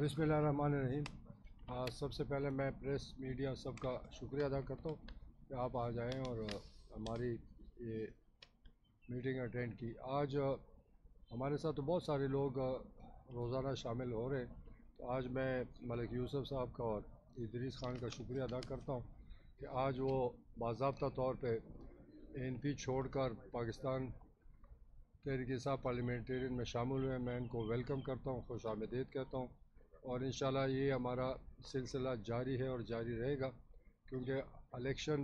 बिस्मिल्लाहिर्रहमानिर्रहीम। सबसे पहले मैं प्रेस मीडिया सबका शुक्रिया अदा करता हूँ कि आप आ जाएं और हमारी ये मीटिंग अटेंड की। आज हमारे साथ तो बहुत सारे लोग रोज़ाना शामिल हो रहे हैं, तो आज मैं मलिक यूसुफ साहब का और इदरीस खान का शुक्रिया अदा करता हूँ कि आज वो बाज़ाब्ता तौर पे ANP छोड़कर पाकिस्तान तहरीक इंसाफ पार्लियामेंटेरियन में शामिल हुए। मैं इनको वेलकम करता हूँ, खुश आमदीद कहता हूँ और इंशाल्लाह ये हमारा सिलसिला जारी है और जारी रहेगा क्योंकि इलेक्शन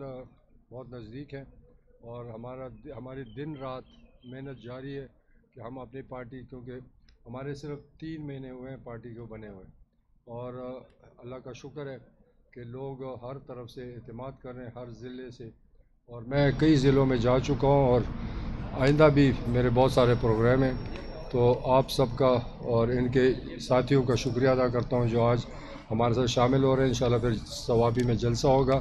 बहुत नज़दीक है और हमारी दिन रात मेहनत जारी है कि हम अपनी पार्टी, क्योंकि हमारे सिर्फ 3 महीने हुए हैं पार्टी को बने हुए और अल्लाह का शुक्र है कि लोग हर तरफ से एतमाद कर रहे हैं, हर ज़िले से, और मैं कई ज़िलों में जा चुका हूँ और आइंदा भी मेरे बहुत सारे प्रोग्राम हैं। तो आप सबका और इनके साथियों का शुक्रिया अदा करता हूँ जो आज हमारे साथ शामिल हो रहे हैं। इंशाल्लाह फिर सवाबी में जलसा होगा,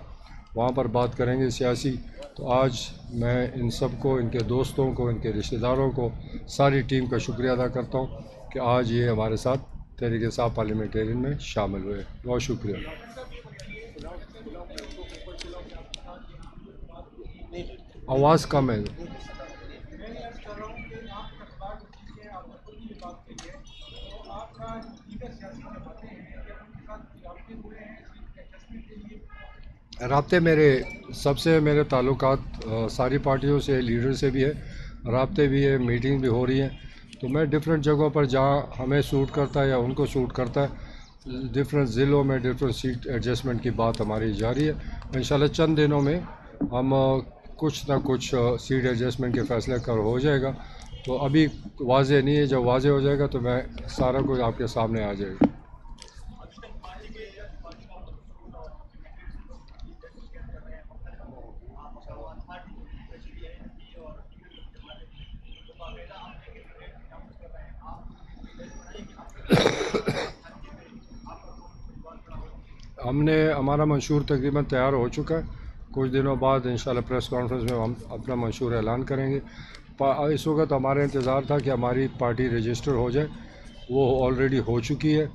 वहाँ पर बात करेंगे सियासी। तो आज मैं इन सबको, इनके दोस्तों को, इनके रिश्तेदारों को, सारी टीम का शुक्रिया अदा करता हूँ कि आज ये हमारे साथ तहरीक इंसाफ पार्लियामेंटेरियन में शामिल हुए। बहुत शुक्रिया। आवाज़ कम है। राब्ते मेरे ताल्लुकात सारी पार्टियों से, लीडर से भी है, राब्ते भी है, मीटिंग भी हो रही है। तो मैं डिफरेंट जगहों पर जहाँ हमें सूट करता है या उनको सूट करता है, डिफरेंट ज़िलों में डिफरेंट सीट एडजस्टमेंट की बात हमारी जारी है। इंशाल्लाह चंद दिनों में हम कुछ ना कुछ सीट एडजस्टमेंट के फैसले कर हो जाएगा। तो अभी वाज़े नहीं है, जब वाज़े हो जाएगा तो मैं सारा कुछ आपके सामने आ जाएगा। हमारा मंशूर तकरीबन तैयार हो चुका है। कुछ दिनों बाद इंशाल्लाह प्रेस कॉन्फ्रेंस में हम अपना मंशूर ऐलान करेंगे। इस वक्त हमारा इंतज़ार था कि हमारी पार्टी रजिस्टर हो जाए, वो ऑलरेडी हो चुकी है,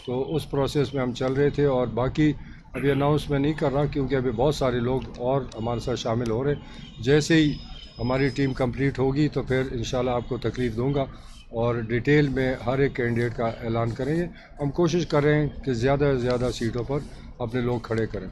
तो उस प्रोसेस में हम चल रहे थे और बाकी अभी अनाउंस मैं नहीं कर रहा क्योंकि अभी बहुत सारे लोग और हमारे साथ शामिल हो रहे हैं। जैसे ही हमारी टीम कंप्लीट होगी तो फिर इंशाल्लाह आपको तकलीफ दूंगा और डिटेल में हर एक कैंडिडेट का ऐलान करेंगे। हम कोशिश कर रहे हैं कि ज़्यादा से ज़्यादा सीटों पर अपने लोग खड़े करें।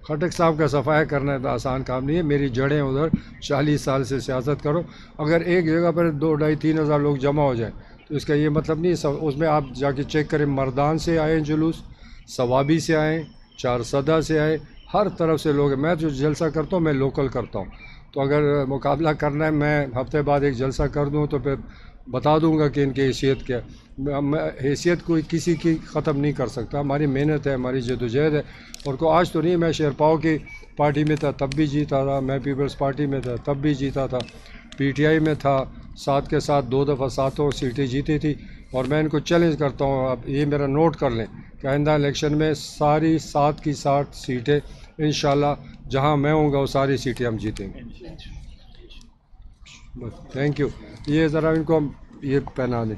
खटक साहब का सफाया करना तो आसान काम नहीं है। मेरी जड़ें उधर 40 साल से सियासत करो। अगर एक जगह पर 2, 2.5, 3 हज़ार लोग जमा हो जाए तो इसका ये मतलब नहीं है। उसमें आप जाके चेक करें, मर्दान से आए जुलूस, सवाबी से आए, चारसदा से आए, हर तरफ से लोग हैं। मैं जो जलसा करता हूँ मैं लोकल करता हूँ, तो अगर मुकाबला करना है मैं हफ्ते बाद एक जलसा कर दूँ तो फिर बता दूंगा कि इनकी हैसियत क्या है। हैसियत कोई किसी की ख़त्म नहीं कर सकता। हमारी मेहनत है, हमारी जदोजहद है। और को आज तो नहीं, मैं शेरपाओ की पार्टी में था तब भी जीता था, मैं पीपल्स पार्टी में था तब भी जीता था, PTI में था, साथ के साथ 2 दफ़ा 7 सीटें जीती थी। और मैं इनको चैलेंज करता हूँ, आप ये मेरा नोट कर लें कि आइंदा इलेक्शन में सारी 7 की 7 सीटें इंशाल्लाह जहाँ मैं हूँगा वो सारी सीटें हम जीतेंगे। Thank you. ये ज़रा इनको हम ये पहना दें।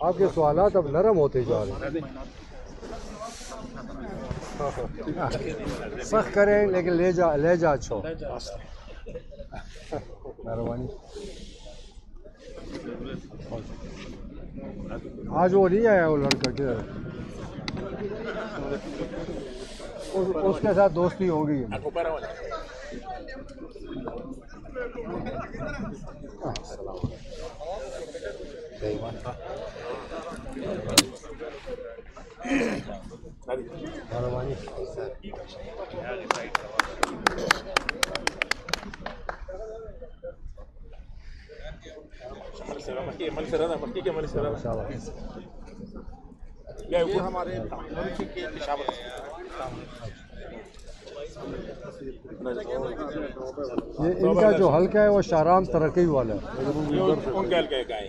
आपके सवालात अब नरम होते जा रहे हैं सख्त करें लेकिन ले जा अच्छो मेहरबानी आज वो नहीं आया वो लड़का किधर उसके साथ दोस्ती होगी मेहरबानी ये हमारे ये इनका जो हल्का है वो शाहराम तरक्की वाला है उनका हल्का है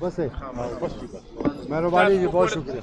बस है मेहरबानी जी बहुत शुक्रिया